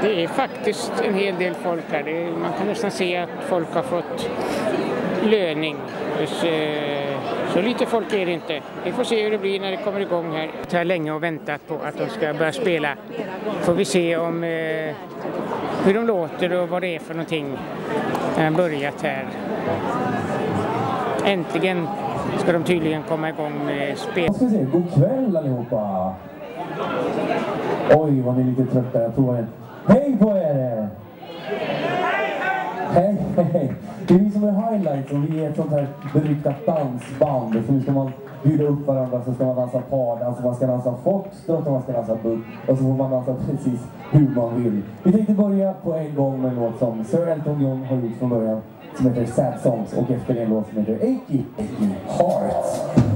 Det är faktiskt en hel del folk här. Man kan nästan se att folk har fått löning. Så lite folk är det inte. Vi får se hur det blir när det kommer igång här. Jag har länge och väntat på att de ska börja spela. Får vi se om hur de låter och vad det är för någonting när de börjat här. Äntligen ska de tydligen komma igång med spel. Jag ska se, god kväll allihopa. Oj, vad ni är lite trötta. Jag tror en. Hej på er! Hej, hej! Det är vi som är highlights och vi är ett sånt här beryktat dansband. Så nu ska man bjuda upp varandra, så ska man dansa pardans, man ska dansa foxtrot och man ska dansa bull. Och så får man dansa precis hur man vill. Vi tänkte börja på en gång med en låt som Sir Elton John har gjort från början, som heter Sad Songs, och efter en låt som heter Achy Heart.